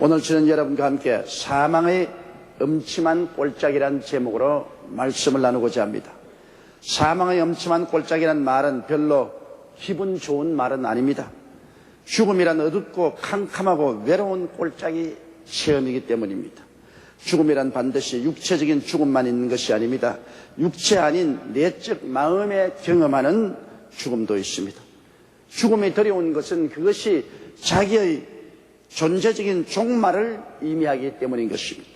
오늘 저는 여러분과 함께 사망의 음침한 꼴짝이라는 제목으로 말씀을 나누고자 합니다. 사망의 음침한 꼴짝이라는 말은 별로 기분 좋은 말은 아닙니다. 죽음이란 어둡고 캄캄하고 외로운 꼴짝이 체험이기 때문입니다. 죽음이란 반드시 육체적인 죽음만 있는 것이 아닙니다. 육체 아닌 내적 마음에 경험하는 죽음도 있습니다. 죽음이 두려운 것은 그것이 자기의 존재적인 종말을 의미하기 때문인 것입니다.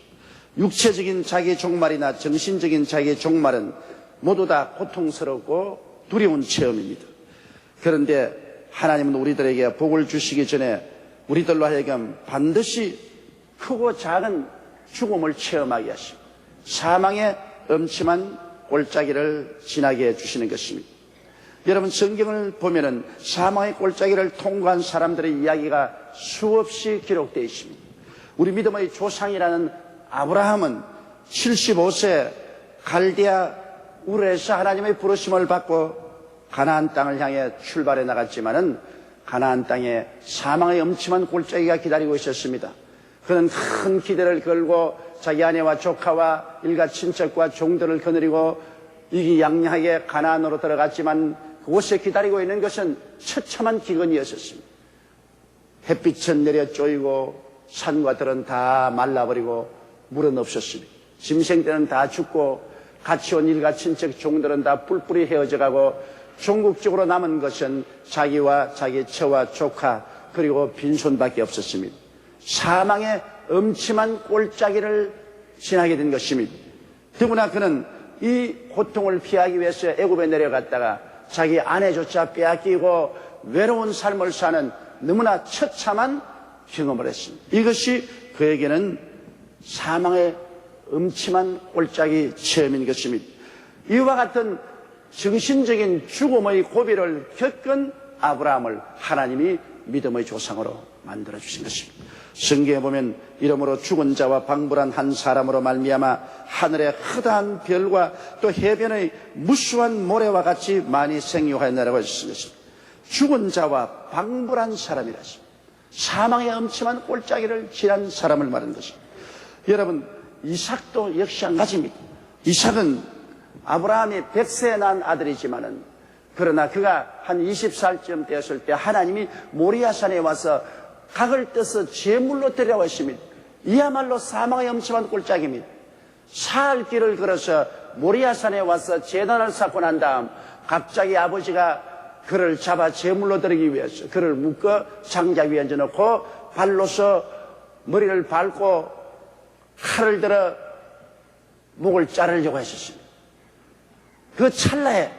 육체적인 자기의 종말이나 정신적인 자기의 종말은 모두 다 고통스럽고 두려운 체험입니다. 그런데 하나님은 우리들에게 복을 주시기 전에 우리들로 하여금 반드시 크고 작은 죽음을 체험하게 하시고 사망의 음침한 골짜기를 지나게 해주시는 것입니다. 여러분, 성경을 보면은 사망의 골짜기를 통과한 사람들의 이야기가 수없이 기록되어 있습니다. 우리 믿음의 조상이라는 아브라함은 75세 갈대아 우르에서 하나님의 부르심을 받고 가나안 땅을 향해 출발해 나갔지만은 가나안 땅에 사망의 음침한 골짜기가 기다리고 있었습니다. 그는 큰 기대를 걸고 자기 아내와 조카와 일가 친척과 종들을 거느리고 이기양양하게 가나안으로 들어갔지만 그곳에 기다리고 있는 것은 처참한 기근이었습니다. 햇빛은 내려 쪼이고 산과 들은 다 말라버리고 물은 없었습니다. 짐승들은 다 죽고 같이 온 일가 친척 종들은 다 뿔뿔이 헤어져가고 종국적으로 남은 것은 자기와 자기 처와 조카 그리고 빈손밖에 없었습니다. 사망의 음침한 골짜기를 지나게 된 것입니다. 더구나 그는 이 고통을 피하기 위해서 애굽에 내려갔다가 자기 아내조차 빼앗기고 외로운 삶을 사는 너무나 처참한 경험을 했습니다. 이것이 그에게는 사망의 음침한 골짜기 체험인 것입니다. 이와 같은 정신적인 죽음의 고비를 겪은 아브라함을 하나님이 믿음의 조상으로 만들어주신 것입니다. 성경에 보면 이러므로 죽은 자와 방불한 한 사람으로 말미암아 하늘의 허다한 별과 또 해변의 무수한 모래와 같이 많이 생육하였느라고 했습니다. 죽은 자와 방불한 사람이라서 사망의 음침한 골짜기를 지난 사람을 말하는 것입니다. 여러분, 이삭도 역시 한 가지입니다. 이삭은 아브라함이 100세에 난 아들이지만은 그러나 그가 한 20살쯤 되었을 때 하나님이 모리아산에 와서 각을 떠서 제물로 데려왔습니다. 이야말로 사망의 음침한 골짜기입니다. 사흘 길을 걸어서 모리아산에 와서 제단을 쌓고 난 다음 갑자기 아버지가 그를 잡아 제물로 드리기 위해서 그를 묶어 장자 위에 얹어놓고 발로서 머리를 밟고 칼을 들어 목을 자르려고 했었습니다. 그 찰나에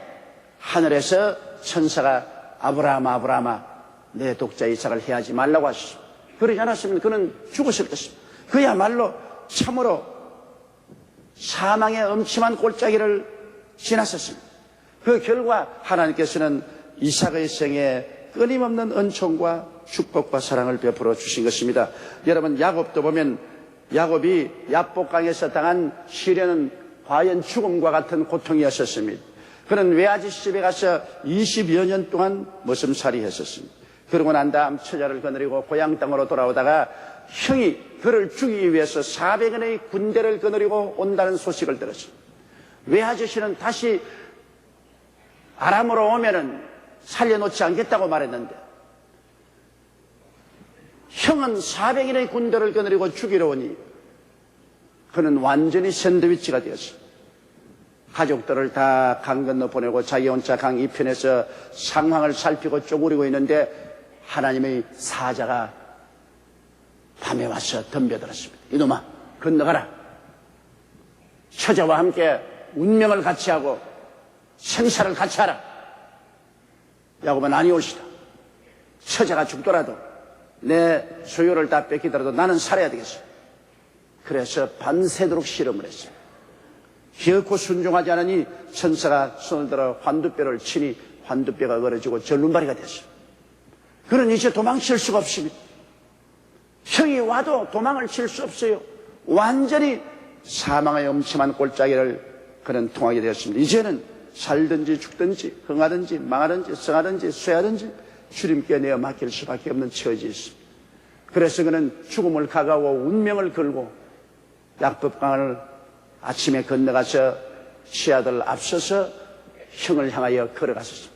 하늘에서 천사가 아브라함아 아브라함아 내 독자 이삭을 해하지 말라고 하셨습니다. 그러지 않았으면 그는 죽었을 것입니다. 그야말로 참으로 사망의 음침한 골짜기를 지났었습니다. 그 결과 하나님께서는 이삭의 생에 끊임없는 은총과 축복과 사랑을 베풀어 주신 것입니다. 여러분, 야곱도 보면 야곱이 야복강에서 당한 시련은 과연 죽음과 같은 고통이었었습니다. 그는 외아저씨 집에 가서 20여 년 동안 머슴살이 했었습니다. 그러고 난 다음 처자를 거느리고 고향 땅으로 돌아오다가 형이 그를 죽이기 위해서 400원의 군대를 거느리고 온다는 소식을 들었습니다. 외아저씨는 다시 아람으로 오면은 살려놓지 않겠다고 말했는데 형은 400인의 군대를 거느리고 죽이러 오니 그는 완전히 샌드위치가 되었습니다. 가족들을 다 강 건너 보내고 자기 혼자 강 이편에서 상황을 살피고 쪼그리고 있는데 하나님의 사자가 밤에 와서 덤벼들었습니다. 이놈아, 건너가라. 처자와 함께 운명을 같이 하고 생사를 같이 하라. 야곱은 아니올시다. 처자가 죽더라도 내 소유를 다 뺏기더라도 나는 살아야 되겠어. 그래서 밤새도록 실험을 했어요. 결코 순종하지 않으니 천사가 손을 들어 환두뼈를 치니 환두뼈가 걸어지고 절름발이가 됐어요. 그는 이제 도망칠 수가 없습니다. 형이 와도 도망을 칠 수 없어요. 완전히 사망의 음침한 골짜기를 그는 통하게 되었습니다. 이제는 살든지 죽든지 흥하든지 망하든지 성하든지 쇠하든지 주님께 내어 맡길 수밖에 없는 처지에 있습니다. 그래서 그는 죽음을 가까워 운명을 걸고 약법강을 아침에 건너가서 시아들 앞서서 형을 향하여 걸어갔었습니다.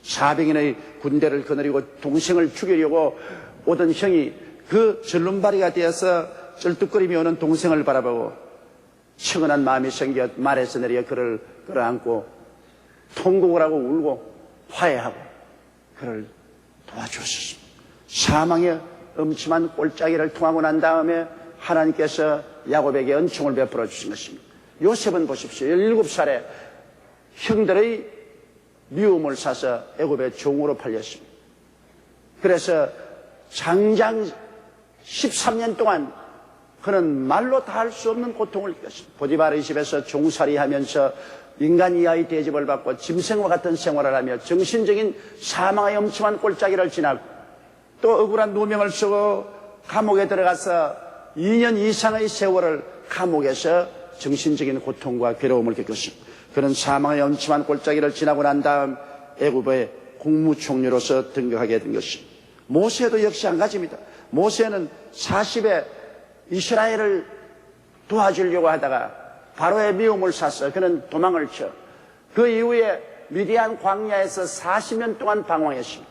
400인의 군대를 거느리고 동생을 죽이려고 오던 형이 그 절름발이가 되어서 쩔뚝거리며 오는 동생을 바라보고 측은한 마음이 생겨 말에서 내려 그를 끌어안고 통곡을 하고 울고 화해하고 그를 도와주었습니다. 사망의 음침한 꼴짜기를 통하고 난 다음에 하나님께서 야곱에게 은총을 베풀어 주신 것입니다. 요셉은 보십시오. 17살에 형들의 미움을 사서 애굽의 종으로 팔렸습니다. 그래서 장장 13년 동안 그는 말로 다 할 수 없는 고통을 겪었습니다. 보디바르의 집에서 종살이하면서 인간 이하의 대접을 받고 짐승과 같은 생활을 하며 정신적인 사망의 엄침한 꼴짜기를 지나고 또 억울한 누명을 쓰고 감옥에 들어가서 2년 이상의 세월을 감옥에서 정신적인 고통과 괴로움을 겪었습니다. 그는 사망의 엄침한 꼴짜기를 지나고 난 다음 애굽의 국무총리로서 등극하게 된 것입니다. 모세도 역시 한 가지입니다. 모세는 40에 이스라엘을 도와주려고 하다가 바로의 미움을 사서 그는 도망을 쳐 그 이후에 미디안 광야에서 40년 동안 방황했습니다.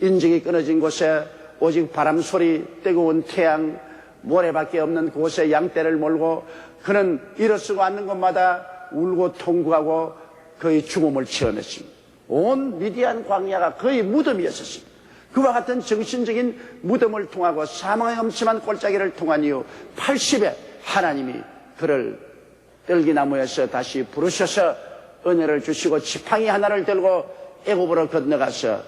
인적이 끊어진 곳에 오직 바람소리, 뜨거운 태양, 모래밖에 없는 곳에 양떼를 몰고 그는 일어서고 앉는 곳마다 울고 통곡하고 거의 죽음을 체험했습니다. 온 미디안 광야가 거의 무덤이었습니다. 그와 같은 정신적인 무덤을 통하고 사망의 엄침한 꼴짜기를 통한 이후 80에 하나님이 그를 떨기나무에서 다시 부르셔서 은혜를 주시고 지팡이 하나를 들고 애굽으로 건너가서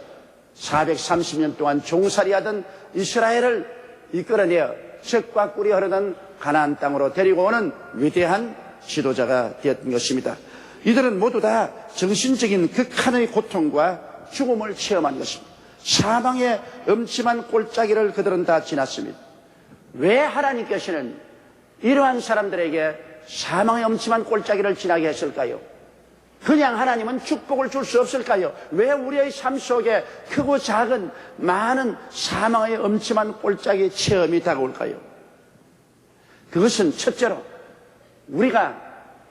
430년 동안 종살이하던 이스라엘을 이끌어내어 젖과 꿀이 흐르는 가나안 땅으로 데리고 오는 위대한 지도자가 되었던 것입니다. 이들은 모두 다 정신적인 극한의 고통과 죽음을 체험한 것입니다. 사망의 엄침한 꼴짜기를 그들은 다 지났습니다. 왜 하나님께서는 이러한 사람들에게 사망의 엄침한 꼴짜기를 지나게 했을까요? 그냥 하나님은 축복을 줄 수 없을까요? 왜 우리의 삶 속에 크고 작은 많은 사망의 엄침한 꼴짜기 체험이 다가올까요? 그것은 첫째로 우리가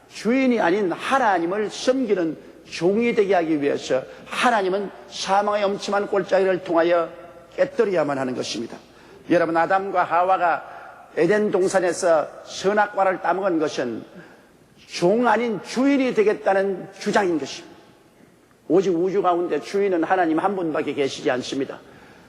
주인이 아닌 하나님을 섬기는 종이 되게 하기 위해서 하나님은 사망의 엄침한 꼴짜기를 통하여 깨뜨려야만 하는 것입니다. 여러분, 아담과 하와가 에덴 동산에서 선악과를 따먹은 것은 종 아닌 주인이 되겠다는 주장인 것입니다. 오직 우주 가운데 주인은 하나님 한 분밖에 계시지 않습니다.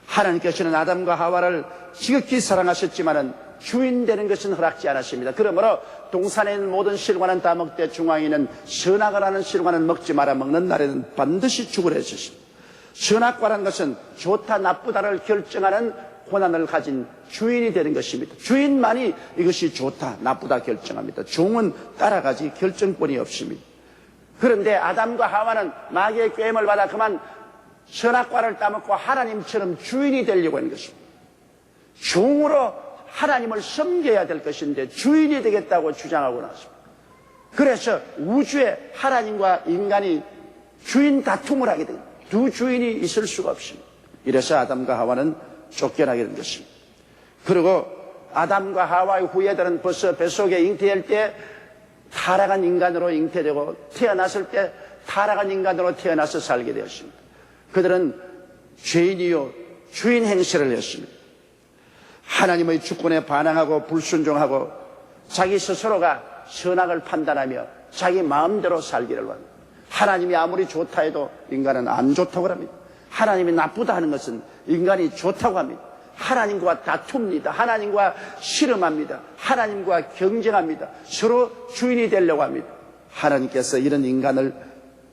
하나님께서는 아담과 하와를 지극히 사랑하셨지만은 주인 되는 것은 허락지 않았습니다. 그러므로 동산에 있는 모든 실과는 다 먹되 중앙에 있는 선악을 하는 실과는 먹지 말아 먹는 날에는 반드시 죽으라 했습니다. 선악과라는 것은 좋다 나쁘다를 결정하는 권한을 가진 주인이 되는 것입니다. 주인만이 이것이 좋다 나쁘다 결정합니다. 종은 따라가지 결정권이 없습니다. 그런데 아담과 하와는 마귀의 꾀임을 받아 그만 선악과를 따먹고 하나님처럼 주인이 되려고 하는 것입니다. 종으로 하나님을 섬겨야 될 것인데 주인이 되겠다고 주장하고 나왔습니다. 그래서 우주에 하나님과 인간이 주인 다툼을 하게 됩니다. 두 주인이 있을 수가 없습니다. 이래서 아담과 하와는 쫓겨나게 된 것입니다. 그리고 아담과 하와의 후예들은 벌써 뱃속에 잉태할 때 타락한 인간으로 잉태되고 태어났을 때 타락한 인간으로 태어나서 살게 되었습니다. 그들은 죄인이요 주인 행세를 했습니다. 하나님의 주권에 반항하고 불순종하고 자기 스스로가 선악을 판단하며 자기 마음대로 살기를 원합니다. 하나님이 아무리 좋다 해도 인간은 안 좋다고 합니다. 하나님이 나쁘다 하는 것은 인간이 좋다고 합니다. 하나님과 다툽니다. 하나님과 씨름합니다. 하나님과 경쟁합니다. 서로 주인이 되려고 합니다. 하나님께서 이런 인간을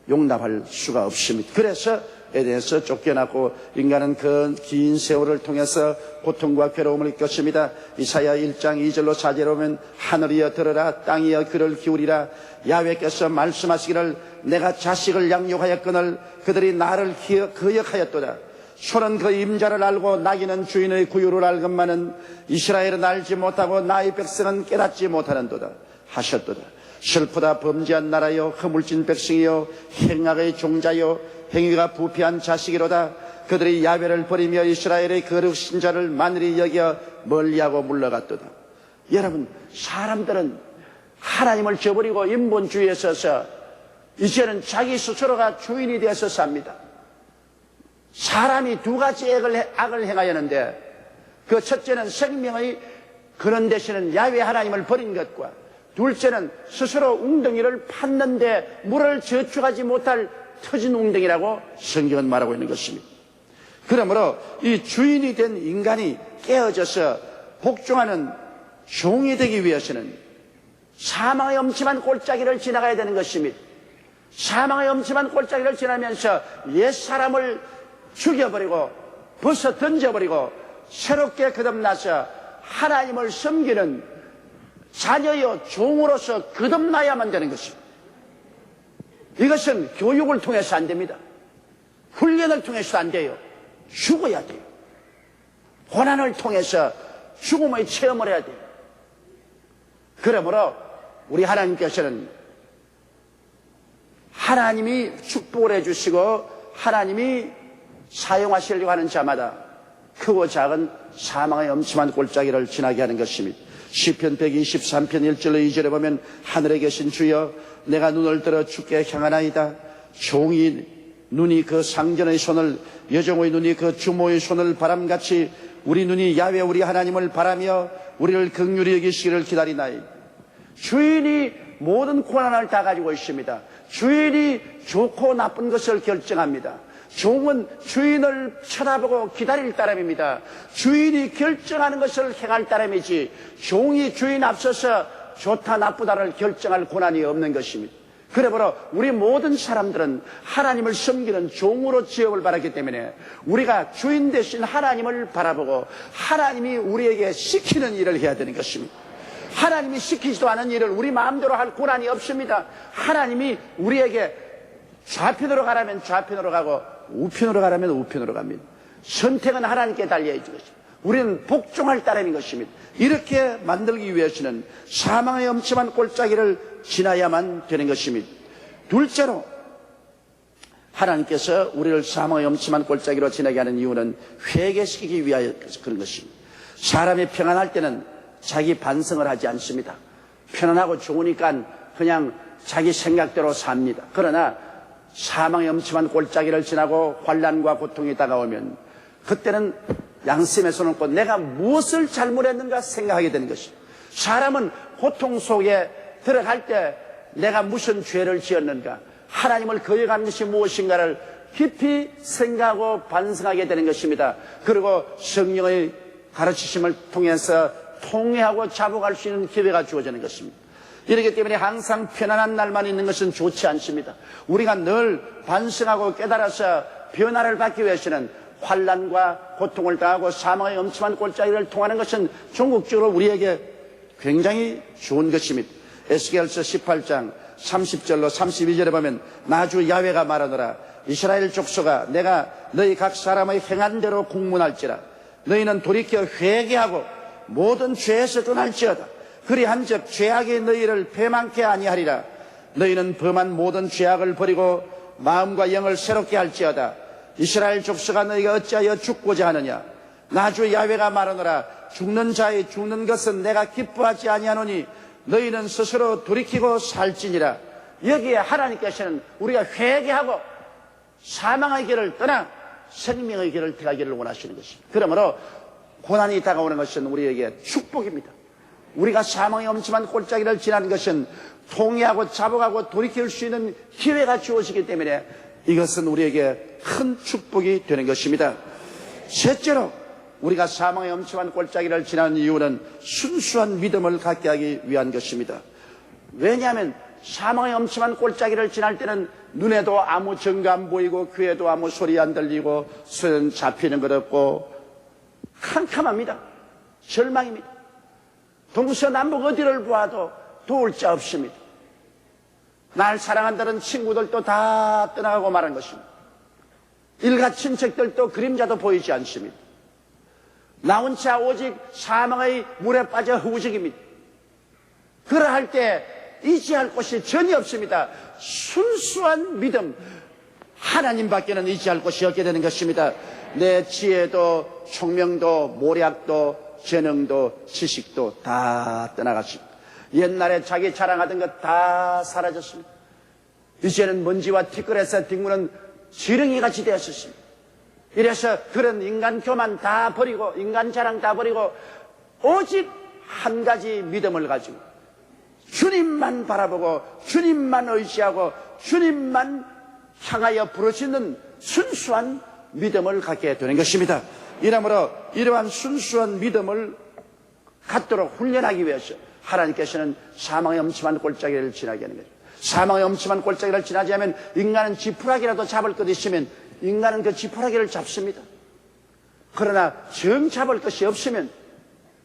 용납할 수가 없습니다. 그래서 에덴에서 쫓겨났고 인간은 그 긴 세월을 통해서 고통과 괴로움을 겪었습니다. 이사야 1장 2절로 4절에 보면 하늘이여 들으라 땅이여 귀를 기울이라 야훼께서 말씀하시기를 내가 자식을 양육하였거늘 그들이 나를 거역하였도다. 소는 그 임자를 알고 나귀는 주인의 구유를 알건만은 이스라엘은 알지 못하고 나의 백성은 깨닫지 못하는도다 하셨도다. 슬프다 범죄한 나라여 허물진 백성이여 행악의 종자여 행위가 부패한 자식이로다. 그들이 야훼를 버리며 이스라엘의 거룩신 자를 만일이 여겨 멀리하고 물러갔도다. 여러분, 사람들은 하나님을 저버리고 인본주의에 서서 이제는 자기 스스로가 주인이 되어서 삽니다. 사람이 두 가지 악을 행하였는데 그 첫째는 생명의 근원 되시는 야훼 하나님을 버린 것과 둘째는 스스로 웅덩이를 팠는데 물을 저축하지 못할 터진 웅덩이라고 성경은 말하고 있는 것입니다. 그러므로 이 주인이 된 인간이 깨어져서 복종하는 종이 되기 위해서는 사망의 엄침한 골짜기를 지나가야 되는 것입니다. 사망의 엄침한 골짜기를 지나면서 옛사람을 죽여버리고 벗어 던져버리고 새롭게 거듭나서 하나님을 섬기는 자녀여 종으로서 거듭나야만 되는 것입니다. 이것은 교육을 통해서 안 됩니다. 훈련을 통해서 안 돼요. 죽어야 돼요. 고난을 통해서 죽음의 체험을 해야 돼요. 그러므로 우리 하나님께서는 하나님이 축복을 해주시고 하나님이 사용하시려고 하는 자마다 크고 작은 사망의 엄침한 골짜기를 지나게 하는 것입니다. 시편 123편 1절로 2절에 보면 하늘에 계신 주여 내가 눈을 들어 주께 향하나이다. 종이 눈이 그 상전의 손을 여종의 눈이 그 주모의 손을 바람같이 우리 눈이 야훼 우리 하나님을 바라며 우리를 긍휼히 여기시기를 기다리나이다. 주인이 모든 고난을 다 가지고 있습니다. 주인이 좋고 나쁜 것을 결정합니다. 종은 주인을 쳐다보고 기다릴 따름입니다. 주인이 결정하는 것을 행할 따름이지 종이 주인 앞서서 좋다 나쁘다를 결정할 권한이 없는 것입니다. 그러므로 우리 모든 사람들은 하나님을 섬기는 종으로 지역을 바랐기 때문에 우리가 주인 대신 하나님을 바라보고 하나님이 우리에게 시키는 일을 해야 되는 것입니다. 하나님이 시키지도 않은 일을 우리 마음대로 할 권한이 없습니다. 하나님이 우리에게 좌편으로 가라면 좌편으로 가고 우편으로 가라면 우편으로 갑니다. 선택은 하나님께 달려있는 것입니다. 우리는 복종할 따름인 것입니다. 이렇게 만들기 위해서는 사망의 엄침한 골짜기를 지나야만 되는 것입니다. 둘째로 하나님께서 우리를 사망의 엄침한 골짜기로 지나게 하는 이유는 회개시키기 위하여 그런 것입니다. 사람이 평안할 때는 자기 반성을 하지 않습니다. 편안하고 좋으니까 그냥 자기 생각대로 삽니다. 그러나 사망의 엄침한 골짜기를 지나고 환난과 고통이 다가오면 그때는 양심에 손을 얹고 내가 무엇을 잘못했는가 생각하게 되는 것입니다. 사람은 고통 속에 들어갈 때 내가 무슨 죄를 지었는가, 하나님을 거역한 것이 무엇인가를 깊이 생각하고 반성하게 되는 것입니다. 그리고 성령의 가르치심을 통해서 통회하고 자복할 수 있는 기회가 주어지는 것입니다. 이렇기 때문에 항상 편안한 날만 있는 것은 좋지 않습니다. 우리가 늘 반성하고 깨달아서 변화를 받기 위해서는 환난과 고통을 당하고 사망의 엄침한 골짜기를 통하는 것은 종국적으로 우리에게 굉장히 좋은 것입니다. 에스겔서 18장 30절로 32절에 보면 나주 야훼가 말하노라. 이스라엘 족속아 내가 너희 각 사람의 행한 대로 국문할지라. 너희는 돌이켜 회개하고 모든 죄에서 떠날지어다. 그리한즉 죄악이 너희를 패망케 아니하리라. 너희는 범한 모든 죄악을 버리고 마음과 영을 새롭게 할지어다. 이스라엘 족속아 너희가 어찌하여 죽고자 하느냐. 나주 야훼가 말하노라. 죽는 자의 죽는 것은 내가 기뻐하지 아니하노니 너희는 스스로 돌이키고 살지니라. 여기에 하나님께서는 우리가 회개하고 사망의 길을 떠나 생명의 길을 택하기를 원하시는 것입니다. 그러므로 고난이 다가오는 것은 우리에게 축복입니다. 우리가 사망의 엄침한 골짜기를 지나는 것은 통회하고 자복하고 돌이킬 수 있는 기회가 주어지기 때문에 이것은 우리에게 큰 축복이 되는 것입니다. 셋째로 우리가 사망의 엄침한 골짜기를 지나는 이유는 순수한 믿음을 갖게 하기 위한 것입니다. 왜냐하면 사망의 엄침한 골짜기를 지날 때는 눈에도 아무 증거 안 보이고 귀에도 아무 소리 안 들리고 손 잡히는 것 없고 캄캄합니다. 절망입니다. 동서남북 어디를 보아도 도울 자 없습니다. 날 사랑한다는 친구들도 다 떠나가고 말한 것입니다. 일가 친척들도 그림자도 보이지 않습니다. 나 혼자 오직 사망의 물에 빠져 허우적입니다. 그러할 때 의지할 곳이 전혀 없습니다. 순수한 믿음, 하나님밖에는 의지할 곳이 없게 되는 것입니다. 내 지혜도 총명도 모략도 재능도 지식도 다 떠나갔습니다. 옛날에 자기 자랑하던 것 다 사라졌습니다. 이제는 먼지와 티끌에서 뒹구는 지렁이같이 되었습니다. 이래서 그런 인간 교만 다 버리고 인간 자랑 다 버리고 오직 한 가지 믿음을 가지고 주님만 바라보고 주님만 의지하고 주님만 향하여 부르짖는 순수한 믿음을 갖게 되는 것입니다. 이러므로 이러한 순수한 믿음을 갖도록 훈련하기 위해서 하나님께서는 사망의 엄침한 골짜기를 지나게 하는 거죠. 사망의 엄침한 골짜기를 지나지 않으면 인간은 지푸라기라도 잡을 것 있으면 인간은 그 지푸라기를 잡습니다. 그러나 정 잡을 것이 없으면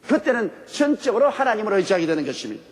그때는 전적으로 하나님을 의지하게 되는 것입니다.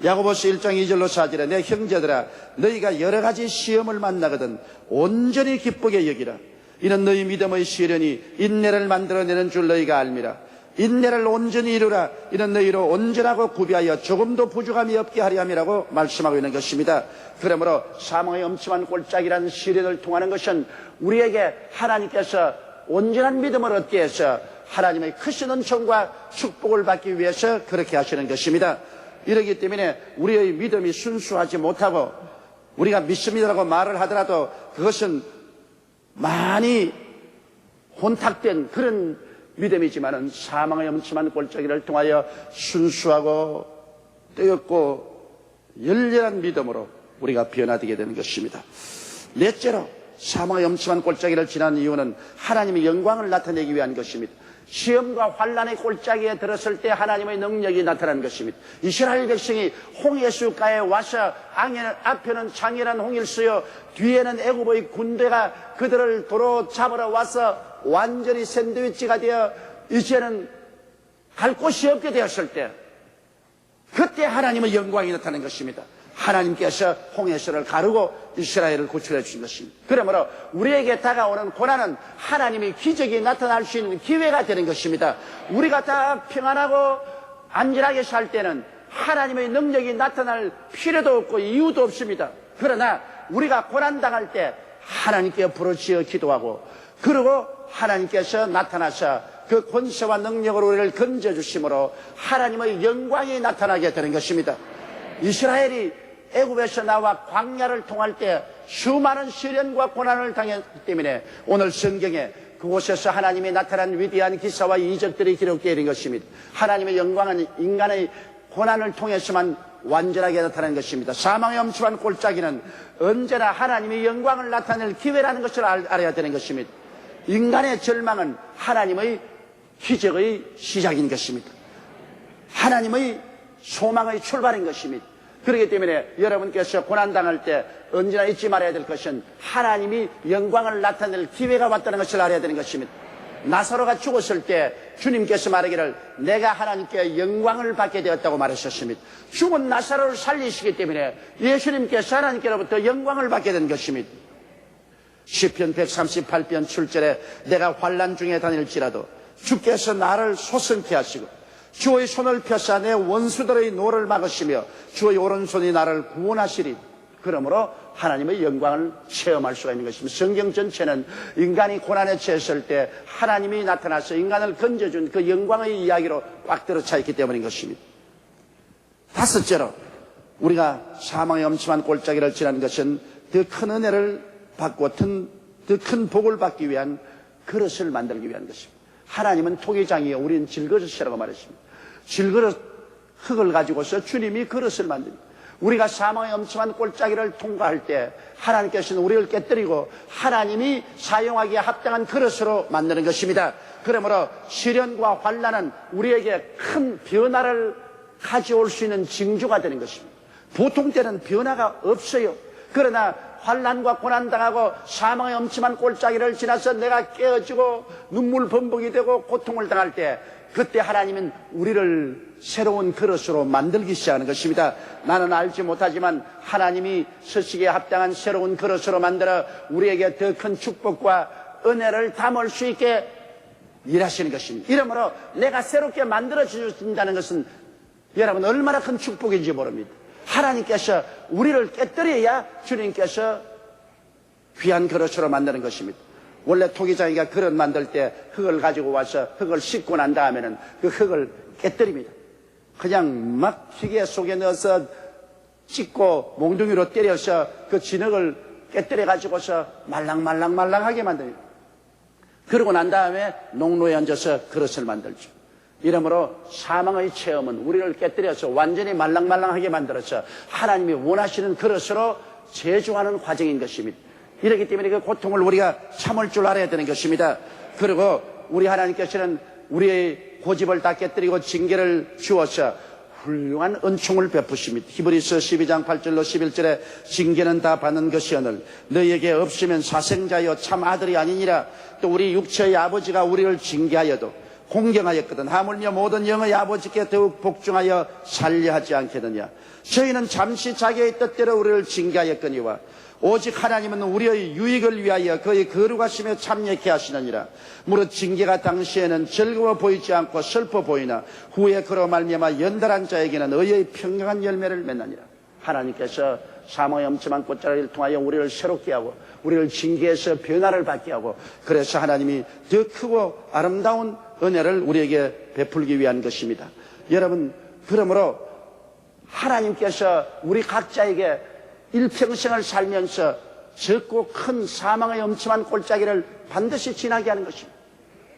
야고보서 1장 2절로 4절에 내 형제들아 너희가 여러 가지 시험을 만나거든 온전히 기쁘게 여기라. 이는 너희 믿음의 시련이 인내를 만들어내는 줄 너희가 알미라. 인내를 온전히 이루라. 이는 너희로 온전하고 구비하여 조금도 부족함이 없게 하려 함이라고 말씀하고 있는 것입니다. 그러므로 사망의 엄침한 골짜기라는 시련을 통하는 것은 우리에게 하나님께서 온전한 믿음을 얻게 해서 하나님의 크신 은총과 축복을 받기 위해서 그렇게 하시는 것입니다. 이러기 때문에 우리의 믿음이 순수하지 못하고 우리가 믿습니다라고 말을 하더라도 그것은 많이 혼탁된 그런 믿음이지만은 사망의 엄침한 골짜기를 통하여 순수하고 뜨겁고 열렬한 믿음으로 우리가 변화되게 되는 것입니다. 넷째로 사망의 엄침한 골짜기를 지난 이유는 하나님의 영광을 나타내기 위한 것입니다. 시험과 환난의 골짜기에 들었을 때 하나님의 능력이 나타나는 것입니다. 이스라엘 백성이 홍해수가에 와서 앞에는 장렬한 홍일수요 뒤에는 애굽의 군대가 그들을 도로 잡으러 와서 완전히 샌드위치가 되어 이제는 갈 곳이 없게 되었을 때 그때 하나님의 영광이 나타나는 것입니다. 하나님께서 홍해수를 가르고 이스라엘을 구출해 주신 것입니다. 그러므로 우리에게 다가오는 고난은 하나님의 기적이 나타날 수 있는 기회가 되는 것입니다. 우리가 다 평안하고 안전하게 살 때는 하나님의 능력이 나타날 필요도 없고 이유도 없습니다. 그러나 우리가 고난당할 때 하나님께 부르짖어 기도하고 그리고 하나님께서 나타나서 그 권세와 능력으로 우리를 건져주심으로 하나님의 영광이 나타나게 되는 것입니다. 이스라엘이 애굽에서 나와 광야를 통할 때 수많은 시련과 고난을 당했기 때문에 오늘 성경에 그곳에서 하나님이 나타난 위대한 기사와 이적들이 기록되어 있는 것입니다. 하나님의 영광은 인간의 고난을 통해서만 완전하게 나타나는 것입니다. 사망의 엄침한 골짜기는 언제나 하나님의 영광을 나타낼 기회라는 것을 알아야 되는 것입니다. 인간의 절망은 하나님의 기적의 시작인 것입니다. 하나님의 소망의 출발인 것입니다. 그렇기 때문에 여러분께서 고난당할 때 언제나 잊지 말아야 될 것은 하나님이 영광을 나타낼 기회가 왔다는 것을 알아야 되는 것입니다. 나사로가 죽었을 때 주님께서 말하기를 내가 하나님께 영광을 받게 되었다고 말하셨습니다. 죽은 나사로를 살리시기 때문에 예수님께서 하나님께로부터 영광을 받게 된 것입니다. 시편 138편 7절에 내가 환난 중에 다닐지라도 주께서 나를 소성케 하시고 주의 손을 펴사 내 원수들의 노를 막으시며 주의 오른손이 나를 구원하시리. 그러므로 하나님의 영광을 체험할 수가 있는 것입니다. 성경 전체는 인간이 고난에 처했을 때 하나님이 나타나서 인간을 건져준 그 영광의 이야기로 꽉 들어차 있기 때문인 것입니다. 다섯째로 우리가 사망의 엄침한 골짜기를 지나는 것은 더 큰 은혜를 받고 더 큰 복을 받기 위한 그릇을 만들기 위한 것입니다. 하나님은 토기장이요 우리는 질그릇이라고 말했습니다. 질그릇 흙을 가지고서 주님이 그릇을 만듭니다. 우리가 사망의 엄침한 골짜기를 통과할 때 하나님께서는 우리를 깨뜨리고 하나님이 사용하기에 합당한 그릇으로 만드는 것입니다. 그러므로 시련과 환난은 우리에게 큰 변화를 가져올 수 있는 징조가 되는 것입니다. 보통 때는 변화가 없어요. 그러나 환난과 고난당하고 사망의 엄침한 골짜기를 지나서 내가 깨어지고 눈물 범벅이 되고 고통을 당할 때 그때 하나님은 우리를 새로운 그릇으로 만들기 시작하는 것입니다. 나는 알지 못하지만 하나님이 서식에 합당한 새로운 그릇으로 만들어 우리에게 더 큰 축복과 은혜를 담을 수 있게 일하시는 것입니다. 이러므로 내가 새롭게 만들어진다는 것은 여러분 얼마나 큰 축복인지 모릅니다. 하나님께서 우리를 깨뜨려야 주님께서 귀한 그릇으로 만드는 것입니다. 원래 토기장이가 그릇 만들 때 흙을 가지고 와서 흙을 씻고 난 다음에는 그 흙을 깨뜨립니다. 그냥 막 기계 속에 넣어서 찍고 몽둥이로 때려서 그 진흙을 깨뜨려 가지고서 말랑하게 만듭니다. 그러고 난 다음에 농로에 앉아서 그릇을 만들죠. 이러므로 사망의 체험은 우리를 깨뜨려서 완전히 말랑하게 만들어서 하나님이 원하시는 그릇으로 제조하는 과정인 것입니다. 이렇기 때문에 그 고통을 우리가 참을 줄 알아야 되는 것입니다. 그리고 우리 하나님께서는 우리의 고집을 다 깨뜨리고 징계를 주어서 훌륭한 은총을 베푸십니다. 히브리서 12장 8절로 11절에 징계는 다 받는 것이오늘 너희에게 없으면 사생자여 참 아들이 아니니라. 또 우리 육체의 아버지가 우리를 징계하여도 공경하였거든 하물며 모든 영의 아버지께 더욱 복종하여 살려하지 않겠느냐. 저희는 잠시 자기의 뜻대로 우리를 징계하였거니와 오직 하나님은 우리의 유익을 위하여 그의 거룩하심에 참여케 하시느니라. 무릇 징계가 당시에는 즐거워 보이지 않고 슬퍼 보이나 후에 그로 말미암아 연달한 자에게는 의의 평강한 열매를 맺느니라. 하나님께서 사망의 엄침한 꽃자락을 통하여 우리를 새롭게 하고 우리를 징계해서 변화를 받게 하고 그래서 하나님이 더 크고 아름다운 은혜를 우리에게 베풀기 위한 것입니다. 여러분, 그러므로 하나님께서 우리 각자에게 일평생을 살면서 적고 큰 사망의 엄침한 골짜기를 반드시 지나게 하는 것입니다.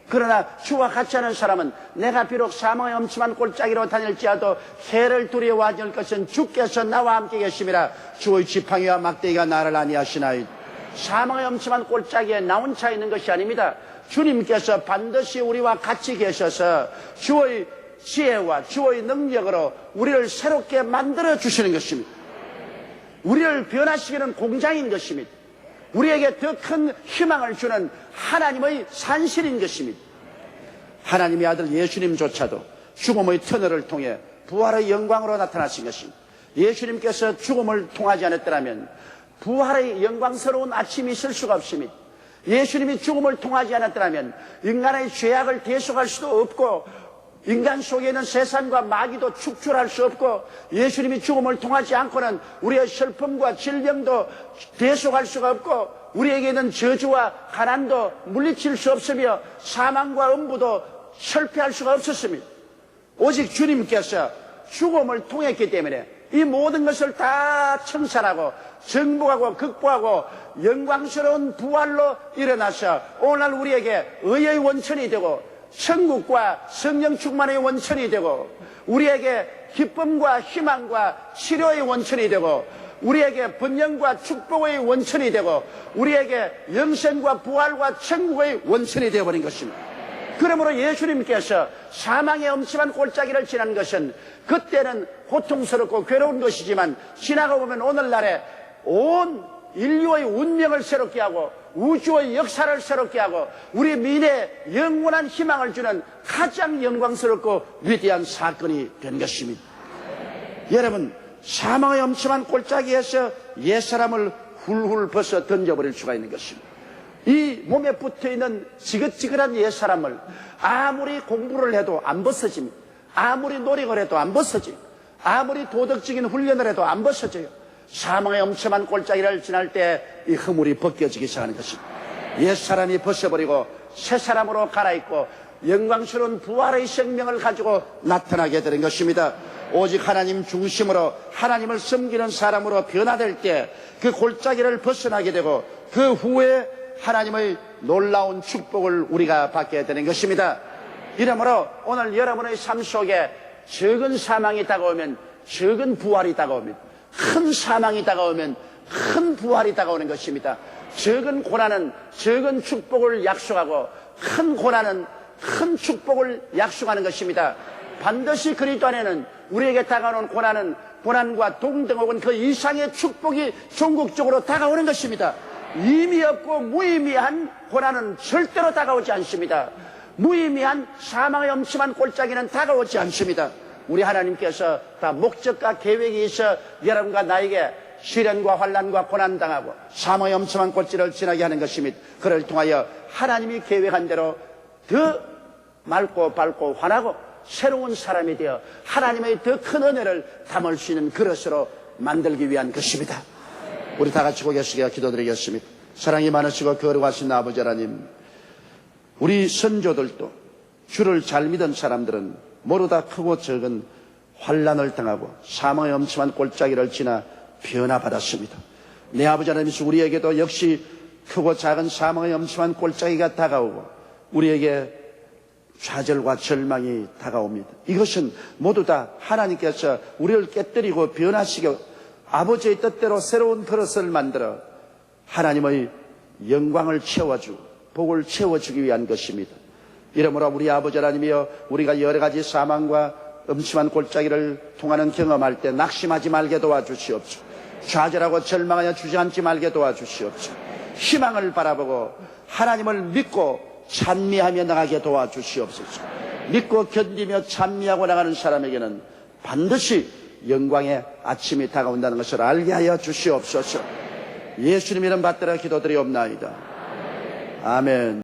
그러나 주와 같이 하는 사람은 내가 비록 사망의 엄침한 골짜기로 다닐지라도 해를 두려워하지 않을 것은 주께서 나와 함께 계심이라. 주의 지팡이와 막대기가 나를 안위하시나이다. 사망의 엄침한 골짜기에 나 혼자 있는 것이 아닙니다. 주님께서 반드시 우리와 같이 계셔서 주의 지혜와 주의 능력으로 우리를 새롭게 만들어 주시는 것입니다. 우리를 변화시키는 공장인 것입니다. 우리에게 더 큰 희망을 주는 하나님의 산실인 것입니다. 하나님의 아들 예수님조차도 죽음의 터널을 통해 부활의 영광으로 나타나신 것입니다. 예수님께서 죽음을 통하지 않았더라면 부활의 영광스러운 아침이 있을 수가 없습니다. 예수님이 죽음을 통하지 않았더라면 인간의 죄악을 대속할 수도 없고 인간 속에 있는 세상과 마귀도 축출할 수 없고 예수님이 죽음을 통하지 않고는 우리의 슬픔과 질병도 대속할 수가 없고 우리에게 있는 저주와 가난도 물리칠 수 없으며 사망과 음부도 철폐할 수가 없었습니다. 오직 주님께서 죽음을 통했기 때문에 이 모든 것을 다 청산하고 정복하고 극복하고 영광스러운 부활로 일어나서 오늘 우리에게 의의 원천이 되고 천국과 성령 충만의 원천이 되고 우리에게 기쁨과 희망과 치료의 원천이 되고 우리에게 번영과 축복의 원천이 되고 우리에게 영생과 부활과 천국의 원천이 되어버린 것입니다. 그러므로 예수님께서 사망의 엄침한 골짜기를 지난 것은 그때는 고통스럽고 괴로운 것이지만 지나가 보면 오늘날에 온 인류의 운명을 새롭게 하고 우주의 역사를 새롭게 하고 우리 미래에 영원한 희망을 주는 가장 영광스럽고 위대한 사건이 된 것입니다. 여러분, 사망의 엄침한 골짜기에서 옛사람을 훌훌 벗어 던져버릴 수가 있는 것입니다. 이 몸에 붙어있는 지긋지긋한 옛사람을 아무리 공부를 해도 안 벗어집니다. 아무리 노력을 해도 안 벗어집니다. 아무리 도덕적인 훈련을 해도 안 벗어져요. 사망의 엄침한 골짜기를 지날 때 이 허물이 벗겨지기 시작하는 것입니다. 옛사람이 벗어버리고 새사람으로 갈아입고 영광스러운 부활의 생명을 가지고 나타나게 되는 것입니다. 오직 하나님 중심으로 하나님을 섬기는 사람으로 변화될 때 그 골짜기를 벗어나게 되고 그 후에 하나님의 놀라운 축복을 우리가 받게 되는 것입니다. 이러므로 오늘 여러분의 삶 속에 적은 사망이 다가오면 적은 부활이 다가옵니다. 큰 사망이 다가오면 큰 부활이 다가오는 것입니다. 적은 고난은 적은 축복을 약속하고 큰 고난은 큰 축복을 약속하는 것입니다. 반드시 그리스도 안에는 우리에게 다가오는 고난과 동등 혹은 그 이상의 축복이 종국적으로 다가오는 것입니다. 의미 없고 무의미한 고난은 절대로 다가오지 않습니다. 무의미한 사망의 엄침한 골짜기는 다가오지 않습니다. 우리 하나님께서 다 목적과 계획이 있어 여러분과 나에게 시련과 환난과 고난 당하고 사망의 엄침한 골짜기를 지나게 하는 것입니다. 그를 통하여 하나님이 계획한 대로 더 맑고 밝고 환하고 새로운 사람이 되어 하나님의 더 큰 은혜를 담을 수 있는 그릇으로 만들기 위한 것입니다. 우리 다 같이 고개 숙여 기도드리겠습니다. 사랑이 많으시고 거룩하신 아버지 하나님, 우리 선조들도 주를 잘 믿은 사람들은 모두 다 크고 적은 환난을 당하고 사망의 엄침한 골짜기를 지나 변화받았습니다. 내 아버지 하나님께서 우리에게도 역시 크고 작은 사망의 엄침한 골짜기가 다가오고 우리에게 좌절과 절망이 다가옵니다. 이것은 모두 다 하나님께서 우리를 깨뜨리고 변화시켜 아버지의 뜻대로 새로운 그릇을 만들어 하나님의 영광을 채워주고 복을 채워주기 위한 것입니다. 이러므로 우리 아버지 하나님이여, 우리가 여러 가지 사망과 엄침한 골짜기를 통하는 경험할 때 낙심하지 말게 도와주시옵소서. 좌절하고 절망하여 주저앉지 말게 도와주시옵소서. 희망을 바라보고 하나님을 믿고 찬미하며 나가게 도와주시옵소서. 믿고 견디며 찬미하고 나가는 사람에게는 반드시 영광의 아침이 다가온다는 것을 알게 하여 주시옵소서. 예수님 이름 받들어 기도드리옵나이다. 아멘.